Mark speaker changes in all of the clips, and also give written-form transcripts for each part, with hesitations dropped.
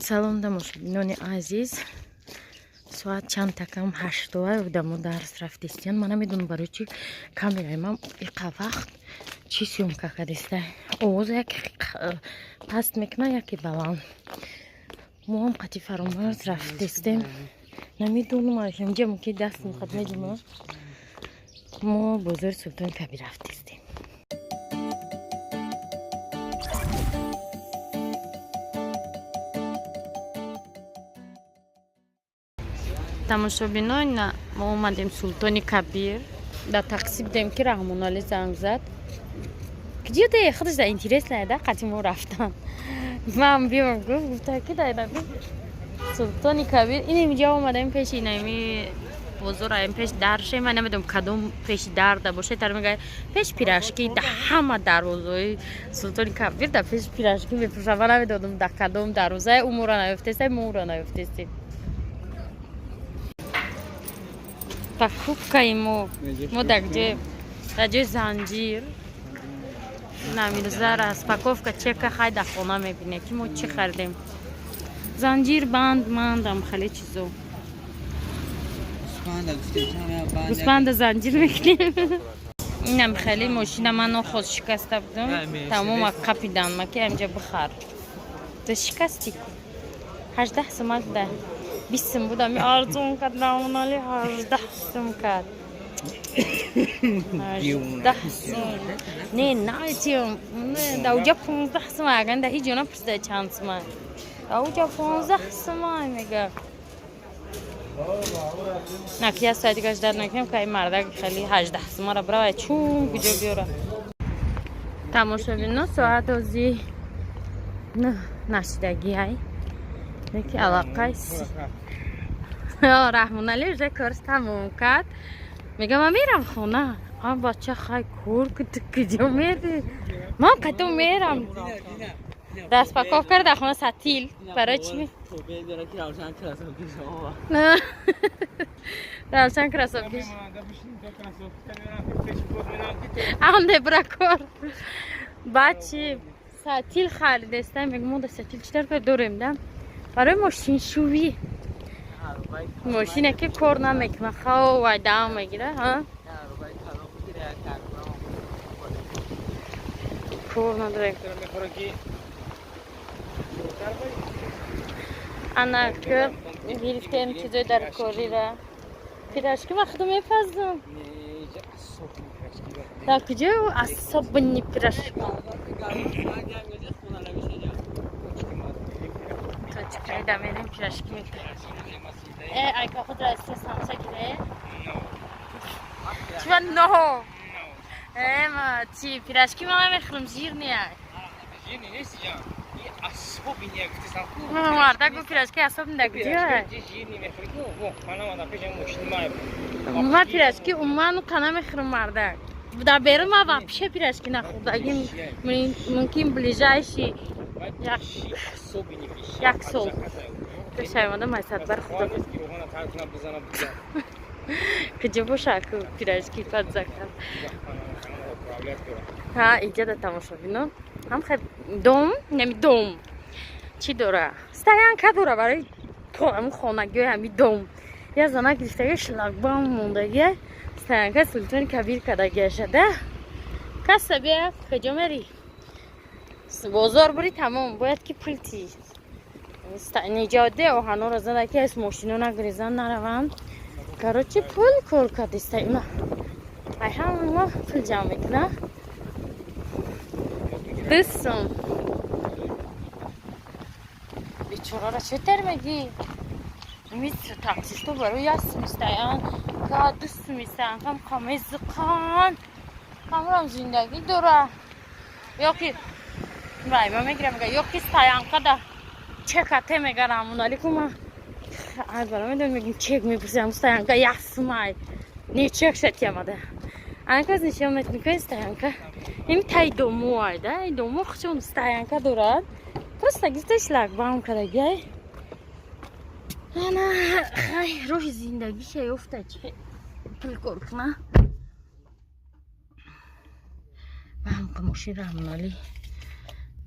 Speaker 1: салом тамошобинони азиз, соат чанд такам 8 будам дарс рафтистен. Мана медонам барои чи камераи ман иқа вақт чи съёмка кардиста. Овоз яке паст мекунад, яке баланд. мо ҳам қати фаромарз рафтистем. Намедонам инҷа ки даст мехоҳад медонам. мо бозори Султони Кабир рафтистем. тамошобинои, мо омадем Султони Кабир. Да такси будем ки Раҳмонали занг зад. Где ты? Ходишь, да, интересно, да? Хотим мы рафтан. Мам, биом, гуфта, кидай, да, Султони Кабир. И не видела, мадам, пеши, не бозора, пеш дарше, мы не видим, кадом пеши дар, да, боше, тармигай, пеш пирашки, да, хама дарозой. Султони Кабир, да, пеш пирашки, мы пошла на видом, да, кадом дарозой, умора на юфтесе, мура на юфтесе. Покупка ему, да где занжир, намирза распаковка чека хайда хона мебине ки мо чи хардем. Занжир банд мандам хали чизо. Гусбанда занжир мекунем. Инам хали мошина мано ход шикаста будам. Тамома қапидан маки амҷа бихар. То шикасти. 18 сомак да. 20 сом будам арзон кард Раҳмонали 18 сом кард. 18 сом. Не, найтиум. Да уҷа 15 сом аган да ҳеҷ ҷо напурсида чанд сом. Да уҷа 15 сом мега. На ки аз сайти гаш дар накунем ки ай мардак хели 18 сомара бравай чун куҷо биёра. Тамошобино соат ози нашидагӣ ай. Яке алақай Раҳмонали уже корс тамом кард. Мегам ман мерам хона. А бача хай кор куд куҷо мери? Ман қатом мерам. Распаковка дар хона сатил. Барои чи? Равшан красовкиш. Анде бракор. Бачи сатил харидестам. Мегам мо да сатил читар кар дорем да? برای ماشین شویی ماشینه که کار نمیکنه خواه و دام میگیره ها کار نداره انا که گرفتیم چیزای در کاری را پیراشکی وقتی میپزم در کجا اصاب بنی پیراشکی چکای دامنم پیراشکی میکنه ای که خود را استرسام سگیره چون نه ما چی پیراشکی ما میخورم زیر نیای
Speaker 2: زیر نیست جان این اصاب نیه گفتی سالکو
Speaker 1: مردا گفت پیراشکی اصاب نگیره
Speaker 2: زیر نمیخوری که من آمدم پیشم مشتیم
Speaker 1: ما پیراشکی امان قنا میخورم مردا در بیرون ما واپشه پیراشکی نخورد اگه ممکن بلیجایشی یک سال تو شایمانده مایستد بر خدا کجا باشه که پیراشکی پد زکر ها اینجا در تماشابینو هم خیلی دوم نمی دوم چی داره؟ ستایانکه داره برای همون خانگی همی دوم یه زنه گرفتگی شلگبام موندگی ستایانکه سلطان کبیر کدگی شده کسا بیا کجا میری؟ بازار بری تمام باید که پلتی نجاده و هنو را زده که از ماشینو نگریزن نروند کاروچی پل کار کردیسته اینا ای هم ما پل جمع میکنه دستم بیچورا را چطور میگی؟ میست تاکسیستو برای یست میستهیان که دست میستهیان کم کمیزقان کامرام زندگی داره یا که برای ما میگرم که یکی ستایانکه ده چکته میگه Raҳмонали که ما از برای میدون میگیم چک میپرسیم ستایانکه یسمای نه چک شدی آمده انکه از نشون میکنه ستایانکه این تای دومو آیده این دومو خشون ستایانکه دارد просто گیستش لگبام کردگی انا خیلی روح زندگی شای افته چه پل کار کنه و هم که ماشین Raҳмонали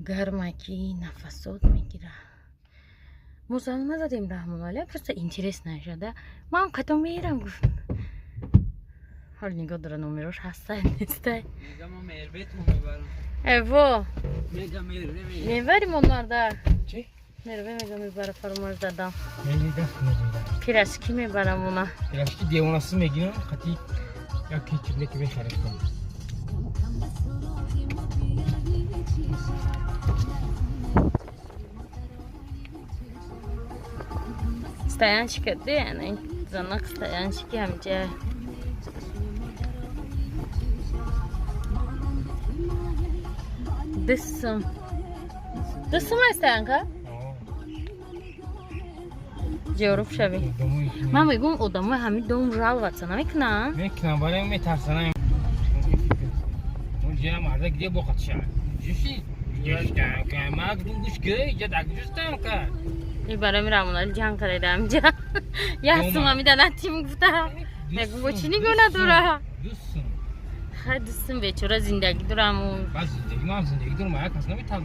Speaker 1: گرمه که نفسات میگیره مزاحم نزدیم رحمان ولی просто интерес نشده من کتا میرم گفت حال نگاه داره نمیروش هسته نیسته
Speaker 3: میگم ما مهربتون میبرم
Speaker 1: ایوا
Speaker 3: میگم مهربه
Speaker 1: میبریم اونور در
Speaker 2: چی؟
Speaker 1: میروه میگه میبره فرماش دادم
Speaker 2: میگی دست میگیرم
Speaker 1: پیرشکی میبرم اونا
Speaker 2: پیراشکی دیواناسی میگیرم خطی یا کیچونه که بخرید کنم
Speaker 1: стоянчика де занак стоянчики همجا دستم استانکا جوروب شوی من میگم آدم همین دوم رال واتسا نمیکنن
Speaker 2: میکنم ولی میترسنم اون جا مرده گیه بخواد شد جوشی جوشتم که مگدون گوش که اینجا دگجوستم که
Speaker 1: این برای میرم اونال جنگ کرده همجا یه سوما میدن تیم گفتم بگم با چی نگونه دوره
Speaker 2: دوستم
Speaker 1: خیلی دوستم بیچاره زندگی دورمون
Speaker 2: بعد زندگی ما هم زندگی دورم ما کس نمیتونم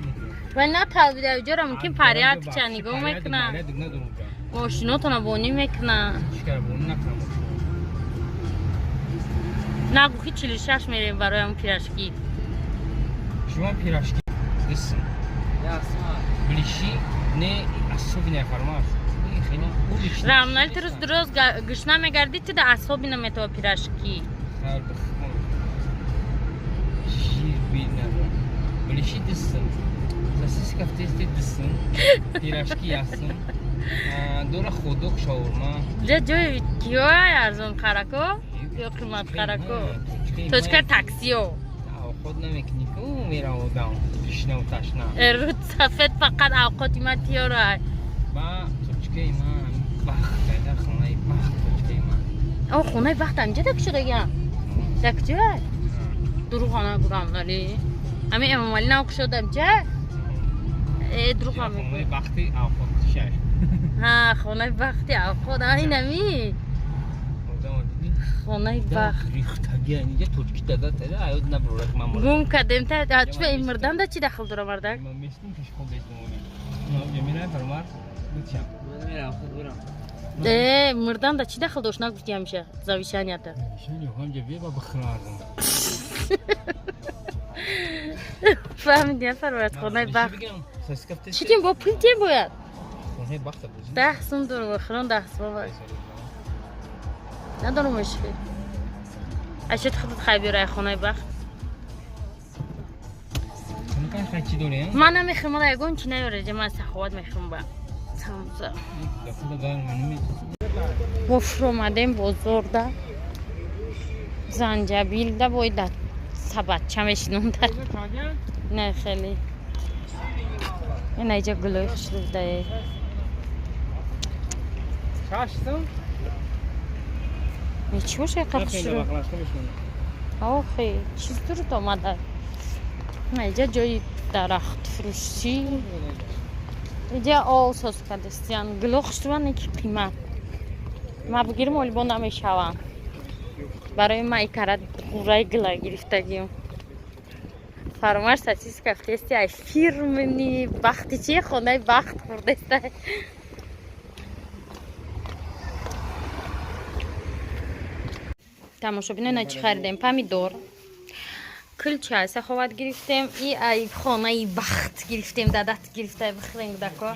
Speaker 1: ولی نه تلویزیون اونجا ممکن پریات چه نگاه میکنن ماشیناتون بونی میکنن
Speaker 2: چیکار بونی نکنم
Speaker 1: نگو که 46 میریم برای همون پیرشکی
Speaker 2: شما پیراشکی دوستم بلیشی نه اصابی نفرماش خیلی
Speaker 1: رامنال درست گشنه میگردی تو ده اصابی نمیتوا پیرشکی
Speaker 2: خیلی بخون شیر بید ندارم بلیشی دوستم ساسیس کفتیستی دوستم پیراشکی هستم دور خودک شاورما
Speaker 1: جای کیوه ارزون خرکو یا قیمت خرکو توچکر تاکسیو
Speaker 2: خود نمیکنی که او میرم و دام تشنه و تشنه
Speaker 1: رود سفید فقط اوقاتی من تیاره
Speaker 2: با توچکه من بخت در خانه بخت توچکه من
Speaker 1: او خونه بخت همجا دک شده گم دک جای درو خانه برام نالی همین امامالی نوک شدم جا درو خانه
Speaker 2: خانه بختی اوقات شش
Speaker 1: ها خونه بختی اوقات این همی خونه بخت
Speaker 2: ریختگی اینجا توچکی داده تره ایود نبرورک من
Speaker 1: گم کردیم تا چه این مردم دا چی داخل داره مردک
Speaker 2: من میستیم پیش خود بیستم جمیله فرمار بچم
Speaker 3: من میرم خود برم
Speaker 1: مردم دا چی داخل داشت نگفتی همیشه زاویشانیت
Speaker 2: شنو همجا بیا با بخنارم
Speaker 1: فهمیدی فرمارت خونه بخت
Speaker 2: ساس کفته
Speaker 1: چی تیم با پول تیم باید
Speaker 2: خونه بخت بود
Speaker 1: 10 سوم دارم بخرم 10 سوم باید ندارم مشکل اشت خودت خیلی خونه بخت
Speaker 2: ممکن خیلی دوره
Speaker 1: من نمیخوام من اگون چی نیاره من سخوات میخوام با تمام
Speaker 2: دفعه دار منو
Speaker 1: وفر اومدیم بزرگه زنجبیل ده باید سبت چمشنون ده نه خیلی این اینجا گلوی خوشلوف ده
Speaker 2: شاشتم
Speaker 1: چی باشه قرقش رو آخی چیز درست آمده اینجا جای درخت فروشی اینجا آساس کدستیان گلوخش تو من که قیمت ما بگیرم ولی با نمیشوم برای ما ای کرد قورای گلا گرفتگیم فرماش ساسیس کفتستی ای فیرمنی وقتی چیه خونه وقت خورده است تماشا بینه چی خریدیم پمیدور کلچه سخوات گرفتیم ای خانه ای بخت گرفتیم دادت گرفته بخریم دکو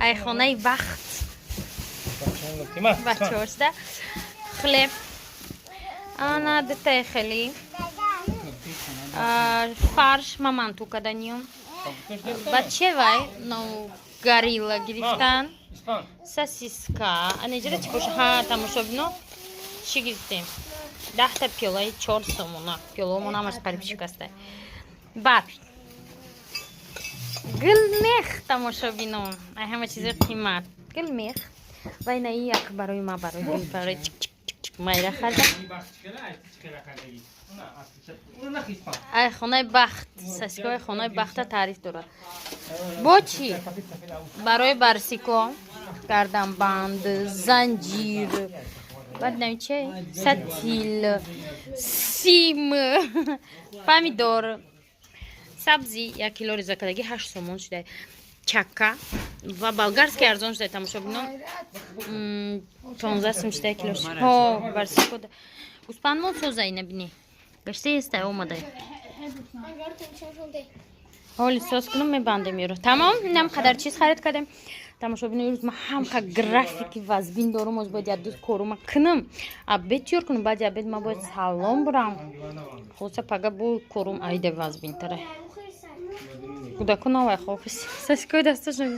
Speaker 1: ای خانه ای بخت بچه هاشده خلیب انا دته خلی فرش مامان تو کدانیم بچه وای نو گاریلا گرفتن ساسیسکا انجره چی باشه ها تماشا بینو چی گرفتیم 10 تا پیلای 4 سومونا پیلومون هم از قریب شکسته بابی گلمیخ تماشا بینم همه چیز قیمت گلمیخ و این یک برای ما برای چک چک چک چک مایره خرده ای خونه بخت ساسیکای خونه بخت تعریف داره با چی؟ برای برسیکو کردم بند زنجیر بعد نمیشه ستیل سیم پمیدور سبزی 1 کیلو ریزه کردگی 8 سومون شده چکه و болгарский ارزان شده тамошобинон 15 сум шуда килош ҳо варси кода успанмон соза ина бини гашта еста омада ҳоли соз кунам мебандем иро тамом инам қадар чиз харид кардем тамошобини рӯз ма ҳамқа графики вазбин дорум оз бояд як ду корума кунам абед тёр кунам баъди абед ма бояд салом бурам хоса пага бу корум айда вазбин тара кудаку навай хофис саской дасташон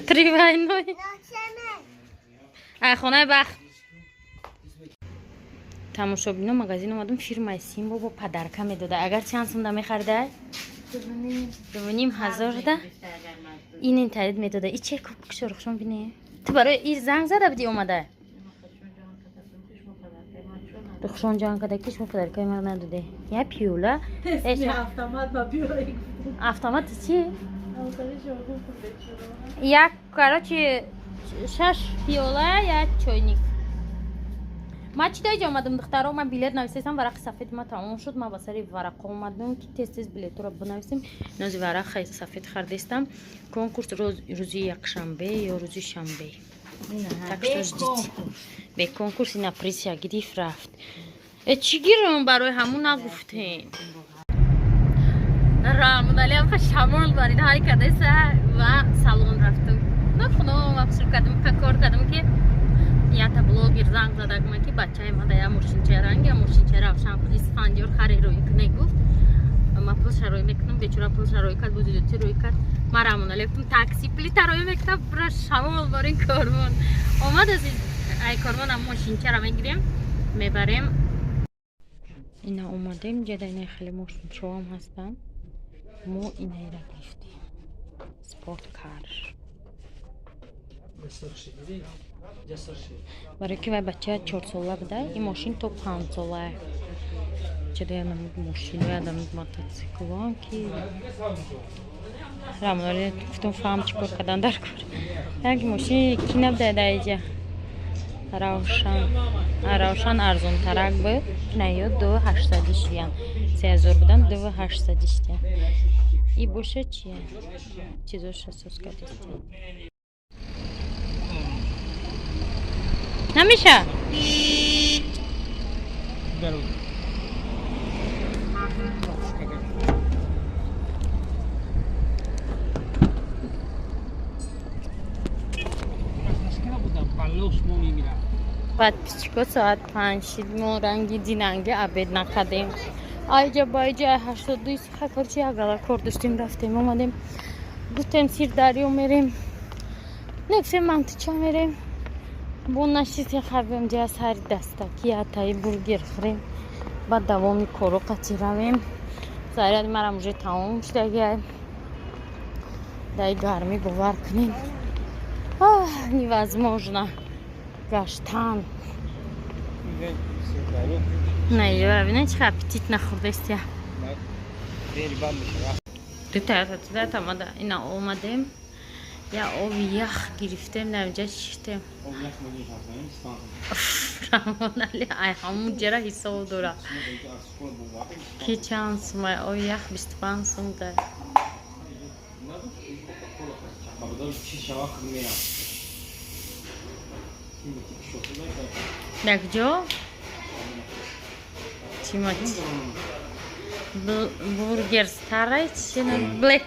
Speaker 1: тривайной айхонаи бах тамошобино магазин омадам фирмаи симбо бо падарка медода агар чанд сумда мехаридай 2500 да ин интернет медода и чек кушорхшон бини ту барои ир занг зада буди омада рухшон ҷан када ки шумо падаркаи мар надоде я пиёла автомат чи як короче 6 пиёла як чойник ма чӣ даҷа омадам духтаро ман билет нависестам варақи сафед ма тамом шуд ма ба сари варақа омадам ки тез тез билетро бинависем нози варақа сафед хардестам конкурс рӯзи якшанбе ё рӯзи шанбе так что ждите бе конкурси на приз я гирифт рафт чӣ гирам барои ҳамун нагуфтем рамуналиам ха шамол барин ҳай кадаиса ва салон рафтам нахуно мақсуд кардам кор кардам ки ята блогер занг задагма ки бачаи мада я муршинча ранг я муршинча равшан худи сфандиёр харе рӯи кунай гуфт ма пул шарой мекунам бечора пул шарой кард будуҷоти рӯи кард ма рамуналия гуфтам такси пули тарои мекунам пура шамол барин корвон омад аз ай корвонам мошинчара мегирем мебарем ина омадем ҷада ина хеле мошинчоам ҳастам мо инайра гирифтем спорткар барои ки вай бача 4 сола буда ин мошин то 5 сола чада ядамид мошину ядамид мотоциклон ки рамуналия гуфтам фаҳм чӣ кор кардан дар кор як мошини ки набуда даиҷа равшан арзонтарак буд наё 2800 иштиян 3000 будан 2800 иштиян и боша чия чизоша соз кардистиян намиша подписчико соат 5 шид мо ранги динанги абед накардем айҷа байҷа 82 хакорчи агала кор доштем рафтем омадем гуфтем сирдарё мерем нефсе мантича мерем бо нашиси хабем ҷа сари дастаки атаи бургер хӯрем ба давоми коро қати равем заряди марам уже тамом шудагия дай гармӣ бовар кунем невозможно гаштан наивина чиха аппетит нахӯрдестия тутаятамада ина омадем я оби ях гирифтем навҷа шиштем рамонали ай ҳамун ҷара ҳисоб дора ки чанд сумай оби ях 25 сум да якҷо чимати бургер старай чина блек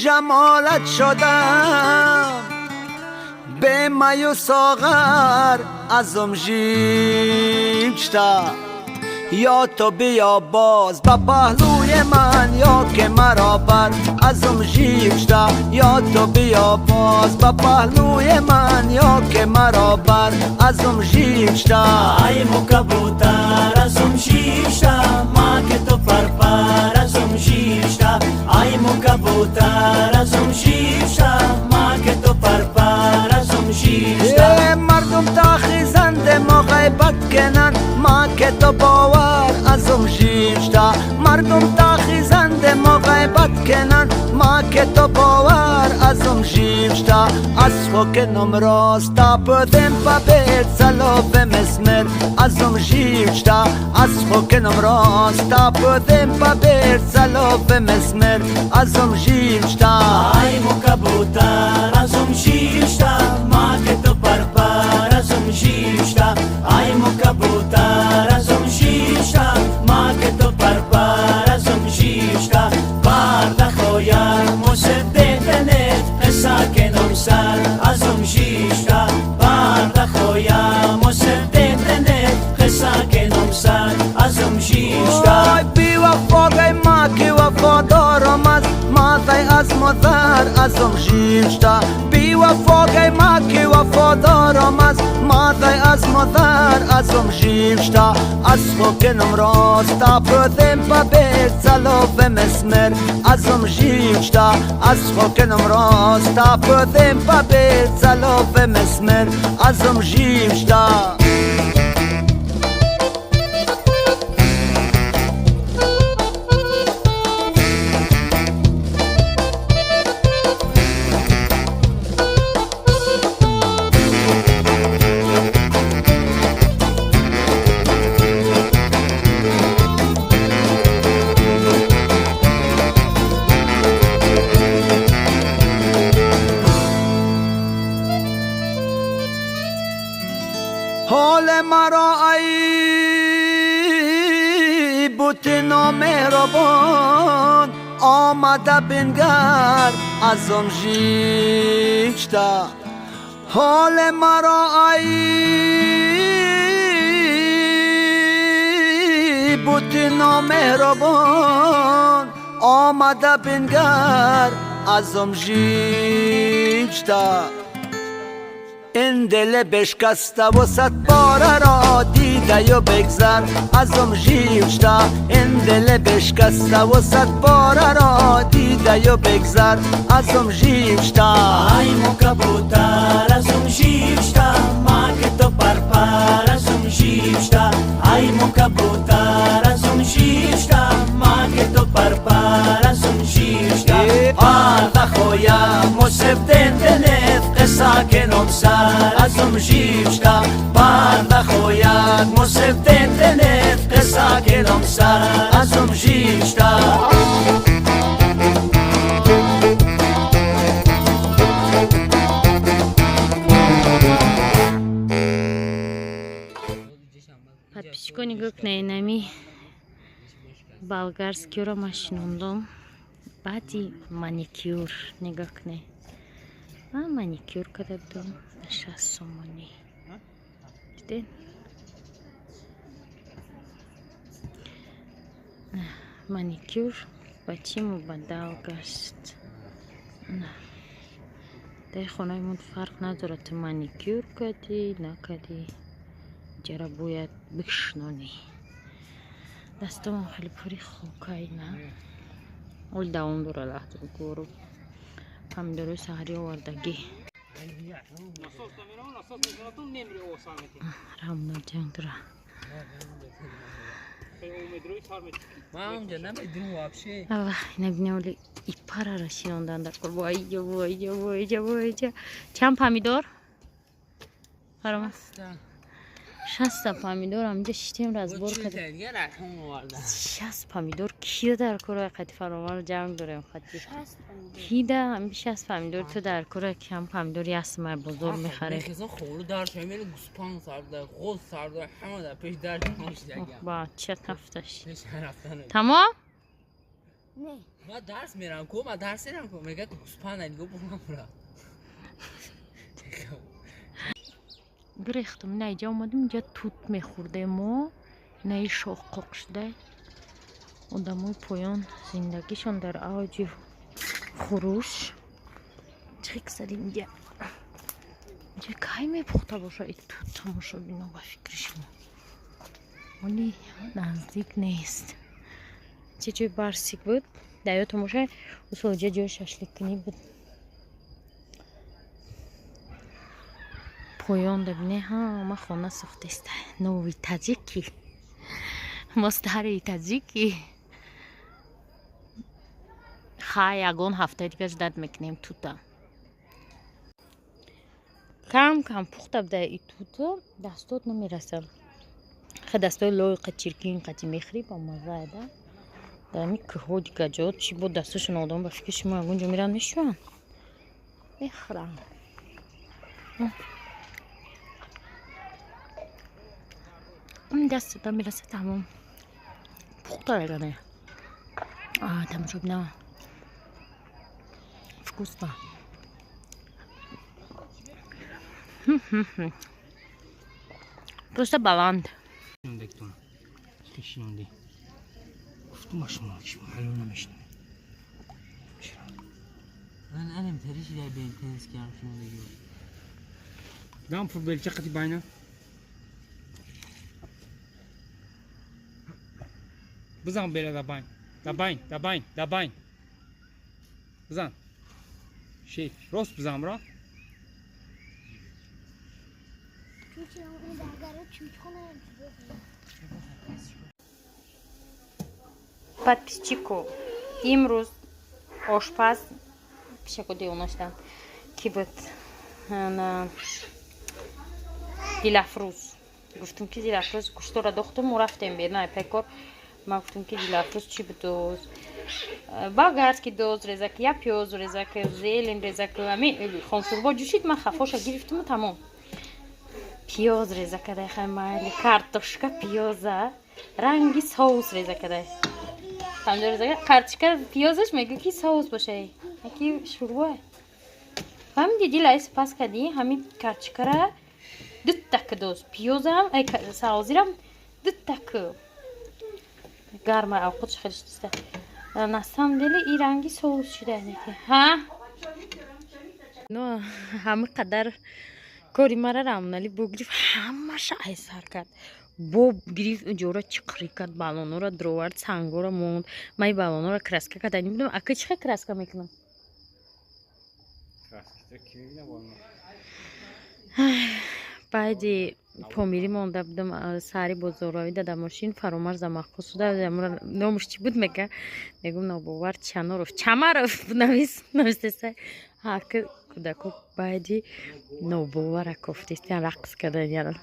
Speaker 4: جمالت شدم به می و ساغر ازم جیمشتا یا تو بیا باز با پهلوی پهلوی من یا که مرا بر ازم جیبشتا یا تو بیا باز با پهلوی من یا که مرا بر ازم جیبشتا
Speaker 5: ای مو کبوتر ازم جیبشتا ما که تو پرپر ازم جیبشتا ای مو کبوتر ازم جیبشتا ما که تو پرپر ازم جیبشتا
Speaker 4: مردم تا خیزند ما غیبت کنن ما که تو باور ازم جیبشتا مردم تا خیزند ما غیبت کنن ما که تو باور ازم جیبشتا از خوکنم راستا پدیم پا بیت سلوب مسمر ازم جیبشتا از خوکنم راستا پدیم پا بیت سلوب مسمر ازم جیبشتا
Speaker 5: ای مو کبوتر ازم جیبشتا ما که تو پرپر ازم جیبشتا ای مو کبوتر ازم جیبشتا ما که تو پرپر ازم جیبشتا برده خویم مصدقنت قصه کنم سر ازم جیبشتا برده خویم مصدقنت قصه کنم سر ازم جیبشتا
Speaker 4: بی وفاقی ما که وفادارم از مادای از مادر ازم جیبشتا بی وفاقی ما که وفادارم از مادای از مادر ازم جیبشتا از خوکنم راستا پدیم پا بیت سلوب مسمر ازم جیبشتا از خوکنم راستا پدیم پا بیت سلوب مسمر ازم جیبشتا حال مرا ای بوت نامهربان آمده بنگر ازم جیبشتا حال مرا ای بوت نامهربان آمده بنگر ازم جیبشتا این دل بشکسته و صد باره را دیده و بگذر ازم جیبشتا این دل بشکسته و صد باره را دیده و بگذر ازم جیبشتا
Speaker 5: ای مو کبوتر ازم جیبشتا ما که تو پرپر ازم جیبشتا ای مو کبوتر ازم جیبشتا ما که تو پرپر ازم جیبشتا برده خویم مصدقنت قصه کنم سر ازم جیبشتا برده خویم مصدقنت قصه کنم سر ازم جیبشتا
Speaker 1: Подписчиков нами болгарский машинондом бади маникюр нигакне а маникюр кадабдум 60 сомони диден маникюр почему бадалгаст дар хонаимон фарқ надорад ту маникюр кадӣ накадӣ ҷара бояд бишнонӣ дастамон хеле пури хокайна ол давом дора лаҳтаи гору помидори саҳари овардагӣ рамноҷанг дора набинавли ипарара шинондан дар кор воиҷа чанд помидор фарома 60 помидор амҷа шитем разбор када 60 помидор кида дар кора қати фаромаро ҷанг дорем қати кида ам 60 помидор то дар кора кам помидор ясмай бозор мехаре ба чат нафташ тамом
Speaker 3: من درس میرم کو من درس نمیرم کو میگه گوسپند نگو بگم
Speaker 1: گریختم نه اینجا اومدم اینجا توت میخورده ما نه شاخ قاق شده одамои поён зиндагишон дар авҷи хуруш. чексари инҷа кай мепухта боша ин тут тамошо бино ба фикри шумо вале наздик нест чӣ ҷои барсик буд дар ё тамоша усолиҷа ҷои шашликкунӣ буд поён дабине ҳама хона сохтест нови таҷики мо стари таҷики хай ягон ҳафтаи дигар ждат мекунем тута кам кам пухта буда и тута дастот намерасад ха дастои лоиқа чиркин қати мехӯри ба мазаада дами кӯҳҳо дигаҷот чӣ бо дастошон одам ба фикри шумо ягон ҷо меран мешӯянд мехӯрам дастуда мераса тамом пухта ягане тамошо бинава вкусно просто баланд
Speaker 2: گفتم شما که معلوم نمیشنه
Speaker 3: من نمی‌تونی چیزی بین تنیس کردم شما دیگه
Speaker 2: دام فوتبال چقدر باینه بزن بره دباین بزن şey rost بزن را
Speaker 1: подписчику имрӯз ошпаз пешакоди онаштам ки буд дилафрӯз гуфтум ки дилафрӯз гӯштора дохтум мо рафтем бернай пекор ман гуфтум ки дилафрӯз чӣ будоз болгарский доз резак я пёз резак зелен резак ами хонсурбо ҷӯшид ман хафоша гирифтуму тамом пиёз реза кадай хай майли картошка пиёза ранги соус реза кадай тамҷо реза картошка пиёзаш мегӯ ки соус бошай яки шурбо фаҳмиди дилайс пас кади ҳамин картошкара дутак доз пиёзам саозирам дутак гарма авқотш хелиштиста на самом деле и ранги соус шуда ҳа но ҳама қадар кори мара рамнали бо гирифт ҳамаша айсар кард бо гирифт уҷора чиқри кард балонора дровард сангора монд ман и балонора краска кардани будам ака чӣ хел краска мекунам баъди помирӣ монда будам сари бозоравӣ дада мошин фаромарза махбус шуда номаш чӣ буд мека мегум нобовар чамаров навистеса ҳака кӯдако баъди нобовара кофтистан рақс кардан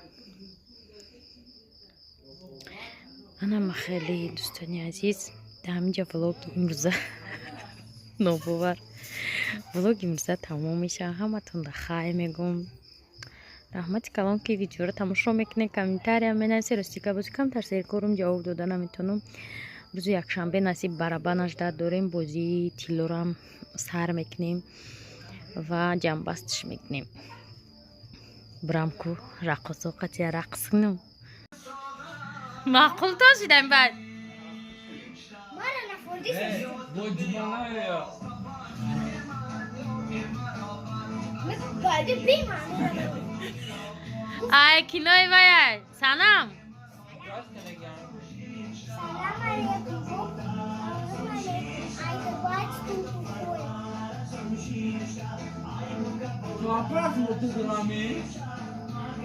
Speaker 1: анама хеле дӯстони азиз дар ҳаминҷа влоги имрӯза нобовар влоги имрӯза тамом мешавад ҳаматонда хай мегум раҳмати калон ки видеоро тамошо мекунед комментария менависед ростика бози камтар серкорум ҷавоб дода наметавонам рӯзи якшанбе насиб барабанаш дар дорем бозии тиллорам сар мекунем ва ҷамбастиш мекунем брамку рақосо қатия рақс кунам маъқул то шидам баъд ай кинои ваяй санам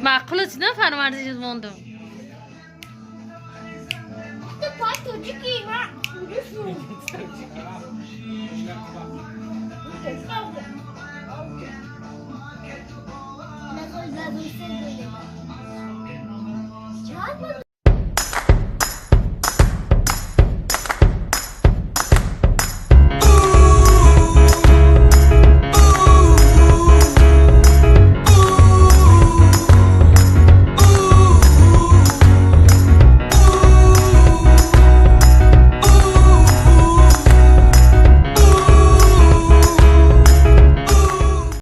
Speaker 1: маъқул шидам фармарзиш мондум